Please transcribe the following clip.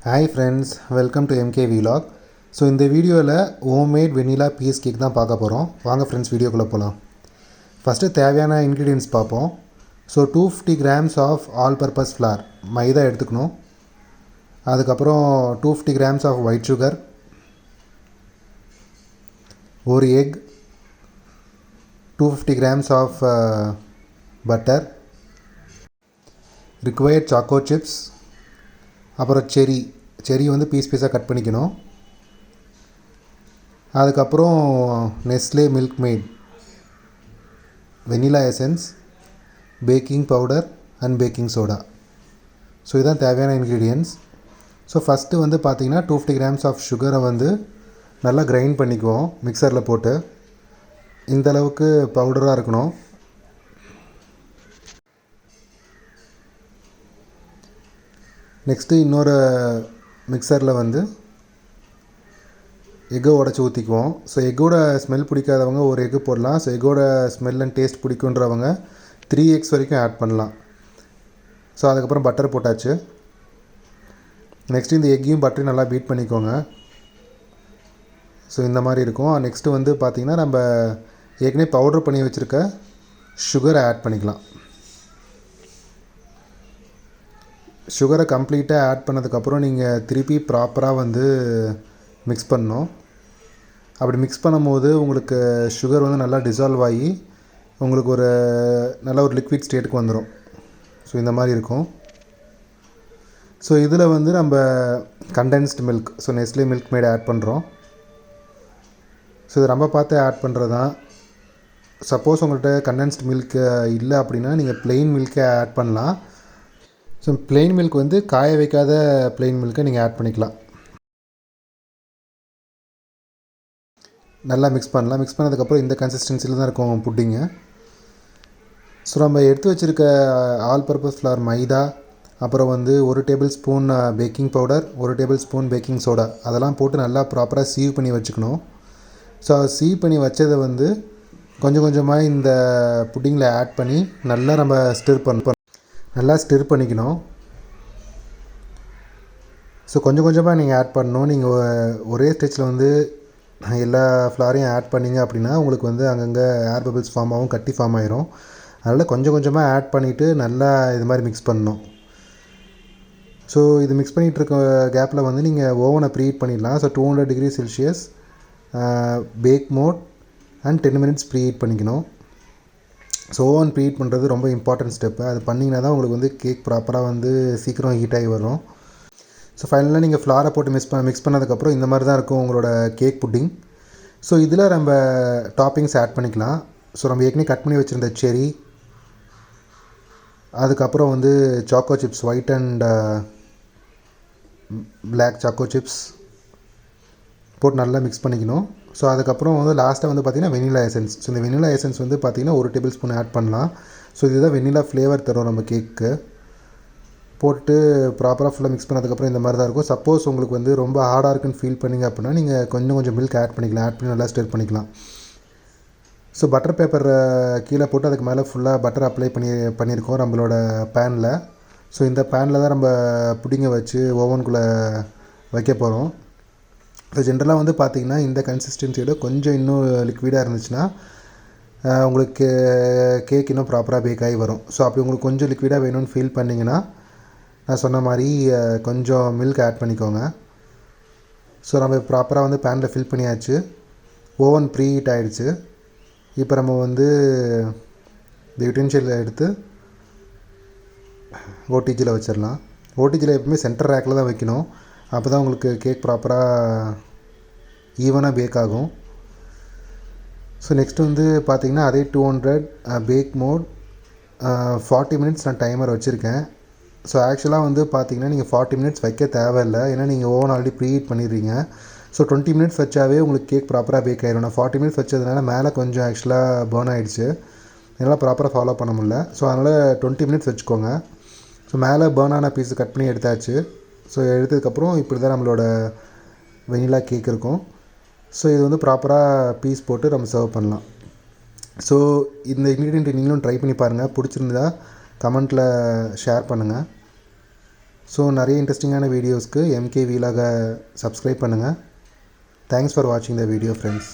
Hi friends, welcome to MK Vlog. So இந்த வீடியோவில் homemade vanilla piece cake தான் பார்க்க போகிறோம். வாங்க ஃப்ரெண்ட்ஸ் வீடியோக்குள்ளே போகலாம். ஃபஸ்ட்டு தேவையான இன்க்ரீடியன்ஸ் பார்ப்போம். So 250 grams of all purpose flour மைதா எடுத்துக்கணும். அதுக்கப்புறம் 250 grams ஆஃப் ஒயிட் சுகர், ஒரு egg, 250 grams of butter, required choco chips, அப்புறம் செரி வந்து பீஸாக கட் பண்ணிக்கணும். அதுக்கப்புறம் Nestle Milkmaid, vanilla essence, baking powder and baking soda. So இதுதான் தேவையான இன்க்ரீடியன்ட்ஸ். ஸோ ஃபஸ்ட்டு வந்து பார்த்திங்கன்னா 250 grams ஆஃப் சுகரை வந்து நல்லா கிரைண்ட் பண்ணிக்குவோம் மிக்சரில் போட்டு. இந்தளவுக்கு பவுடராக இருக்கணும். நெக்ஸ்ட்டு இன்னொரு மிக்சரில் வந்து எக்கை உடச்சி ஊற்றிக்குவோம். ஸோ எக்கோட ஸ்மெல் பிடிக்காதவங்க ஒரு எக்கு போடலாம். ஸோ எக்கோட ஸ்மெல் அண்ட் டேஸ்ட் பிடிக்குன்றவங்க 3 eggs வரைக்கும் ஆட் பண்ணலாம். ஸோ அதுக்கப்புறம் பட்டர் போட்டாச்சு. நெக்ஸ்ட்டு இந்த எக்கையும் பட்டரையும் நல்லா பீட் பண்ணிக்கோங்க. ஸோ இந்த மாதிரி இருக்கும். நெக்ஸ்ட்டு வந்து பார்த்திங்கன்னா நம்ம ஏற்கனவே பவுடர் பண்ணி வச்சுருக்க சுகரை ஆட் பண்ணிக்கலாம். சுகரை கம்ப்ளீட்டாக ஆட் பண்ணதுக்கப்புறம் நீங்கள் திருப்பி ப்ராப்பராக வந்து மிக்ஸ் பண்ணணும். அப்படி மிக்ஸ் பண்ணும்போது உங்களுக்கு சுகர் வந்து நல்லா டிசால்வ் ஆகி உங்களுக்கு ஒரு நல்ல ஒரு லிக்விட் ஸ்டேட்டுக்கு வந்துடும். ஸோ இந்த மாதிரி இருக்கும். ஸோ இதில் வந்து நம்ம condensed milk, so Nestle milkmaid add பண்ணுறோம். ஸோ இது ரொம்ப பார்த்து ஆட் பண்ணுறது தான். சப்போஸ் உங்கள்கிட்ட கண்டென்ஸ்டு மில்க் இல்லை அப்படின்னா நீங்கள் ப்ளெயின் மில்க்கே ஆட் பண்ணலாம். ஸோ ப்ளெயின் மில்க் வந்து காய வைக்காத ப்ளெயின் மில்க்கை நீங்கள் ஆட் பண்ணிக்கலாம். நல்லா மிக்ஸ் பண்ணலாம். மிக்ஸ் பண்ணதுக்கப்புறம் இந்த கன்சிஸ்டன்சியில் தான் இருக்கும் புட்டிங்கு. ஸோ நம்ம எடுத்து வச்சுருக்க ஆல் பர்பஸ் ஃப்ளார் மைதா, அப்புறம் வந்து 1 table spoon baking powder, 1 table spoon baking soda அதெல்லாம் போட்டு நல்லா ப்ராப்பராக சீவ் பண்ணி வச்சுக்கணும். ஸோ சீவ் பண்ணி வச்சதை வந்து கொஞ்சம் கொஞ்சமாக இந்த புட்டிங்கில் ஆட் பண்ணி நல்லா நம்ம நல்லா ஸ்டிர் பண்ணிக்கணும். ஸோ கொஞ்சம் கொஞ்சமாக நீங்கள் ஆட் பண்ணணும். நீங்கள் ஒரே ஸ்டேஜில் வந்து எல்லா ஃப்ளாரையும் ஆட் பண்ணிங்க அப்படின்னா உங்களுக்கு வந்து அங்கங்கே ஏர் பபிள்ஸ் ஃபார்ம் ஆகும், கட்டி ஃபார்ம் ஆகிரும். அதனால் கொஞ்சம் கொஞ்சமாக ஆட் பண்ணிவிட்டு நல்லா இது மாதிரி மிக்ஸ் பண்ணணும். ஸோ இது மிக்ஸ் பண்ணிகிட்டு இருக்க கேப்பில் வந்து நீங்கள் ஓவனை ப்ரீஹீட் பண்ணிடலாம். So 200 degree Celsius bake mode and 10 minutes preheat பண்ணிக்கணும். ஸோ ஓவன் ப்ரீஹீட் பண்ணுறது ரொம்ப இம்பார்ட்டன்ட் ஸ்டெப்பு. அது பண்ணிங்கன்னா தான் உங்களுக்கு வந்து கேக் ப்ராப்பராக வந்து சீக்கிரம் ஹீட் ஆகி வரும். ஸோ ஃபைனலாக நீங்கள் ஃப்ளாரை போட்டு மிக்ஸ் பண்ணதுக்கப்புறம் இந்த மாதிரி தான் இருக்கும் உங்களோட கேக் புட்டிங். ஸோ இதில் நம்ம டாப்பிங்ஸ் ஆட் பண்ணிக்கலாம். ஸோ நம்ம ஏற்கனவே கட் பண்ணி வச்சுருந்த செரி, அதுக்கப்புறம் வந்து choco chips, white and black choco chips போட்டு நல்லா மிக்ஸ் பண்ணிக்கணும். ஸோ அதுக்கப்புறம் வந்து லாஸ்ட்டாக வந்து பார்த்திங்கன்னா வெனிலா எசன்ஸ். ஸோ இந்த வெனிலா எசன்ஸ் வந்து பார்த்திங்கன்னா 1 டேபிள் ஸ்பூன் ஆட் பண்ணலாம். ஸோ இதுதான் வெனிலா ஃப்ளேவர் தரும் நம்ம கேக்கு. போட்டு ப்ராப்பராக ஃபுல்லாக மிக்ஸ் பண்ணதுக்கப்புறம் இந்த மாதிரி தான் இருக்கும். சப்போஸ் உங்களுக்கு வந்து ரொம்ப ஹார்டாக இருக்குன்னு ஃபீல் பண்ணிங்க அப்படின்னா நீங்கள் கொஞ்சம் மில்க் ஆட் பண்ணிக்கலாம். ஆட் பண்ணி நல்லா ஸ்டிர் பண்ணிக்கலாம். ஸோ பட்டர் பேப்பர் கீழே போட்டு அதுக்கு மேலே ஃபுல்லாக பட்டர் அப்ளை பண்ணியிருக்கோம் நம்மளோட பேனில். ஸோ இந்த பேனில் தான் நம்ம புடிங்கை வச்சு ஓவனுக்குள்ளே வைக்க போகிறோம். ஸோ ஜென்ரலாக வந்து பார்த்திங்கன்னா இந்த கன்சிஸ்டன்சியோட கொஞ்சம் இன்னும் லிக்விடாக இருந்துச்சுன்னா உங்களுக்கு கேக் இன்னும் ப்ராப்பராக பேக் ஆகி வரும். ஸோ அப்படி உங்களுக்கு கொஞ்சம் லிக்விடாக வேணும்னு ஃபீல் பண்ணிங்கன்னா நான் சொன்ன மாதிரி கொஞ்சம் மில்க் ஆட் பண்ணிக்கோங்க. ஸோ நம்ம ப்ராப்பராக வந்து பேனில் ஃபில் பண்ணியாச்சு. ஓவன் ப்ரீ ஹீட் ஆகிடுச்சு. இப்போ நம்ம வந்து இந்த யுட்டென்சிலில் எடுத்து ஓடிஜியில் வச்சிடலாம். ஓடிஜியில் எப்பவுமே சென்டர் ரேக்கில் தான் வைக்கணும். அப்போ தான் உங்களுக்கு கேக் ப்ராப்பராக ஈவனாக பேக் ஆகும். ஸோ நெக்ஸ்ட் வந்து பார்த்திங்கன்னா அதே 200 பேக் மோட் 40 minutes நான் டைமர் வச்சுருக்கேன். ஸோ ஆக்சுவலாக வந்து பார்த்திங்கன்னா நீங்கள் 40 minutes வைக்க தேவையில்லை. ஏன்னா நீங்கள் ஓவன் ஆல்ரெடி ப்ரீஹீட் பண்ணிடுறீங்க. ஸோ 20 minutes வச்சாவே உங்களுக்கு கேக் ப்ராப்பராக பேக் ஆகிடும். நான் 40 minutes வச்சதுனால மேலே கொஞ்சம் ஆக்சுவலாக பர்ன் ஆகிடுச்சு. என்னால் ப்ராப்பராக ஃபாலோ பண்ண முடியல. ஸோ அதனால் 20 minutes வச்சுக்கோங்க. ஸோ மேலே பர்ன் ஆன பீஸு கட் பண்ணி எடுத்தாச்சு. ஸோ எடுத்ததுக்கப்புறம் இப்படி தான் நம்மளோட வெனிலா கேக் இருக்கும். ஸோ இது வந்து ப்ராப்பராக பீஸ் போட்டு நம்ம சர்வ் பண்ணலாம். ஸோ இந்த இன்க்ரீடியன்ட் நீங்களும் ட்ரை பண்ணி பாருங்கள். பிடிச்சிருந்தா கமெண்ட்டில் ஷேர் பண்ணுங்கள். ஸோ நிறைய இன்ட்ரெஸ்டிங்கான வீடியோஸ்க்கு எம்கே வீலாக சப்ஸ்கிரைப் பண்ணுங்கள். தேங்க்ஸ் ஃபார் வாட்சிங் த வீடியோ ஃப்ரெண்ட்ஸ்.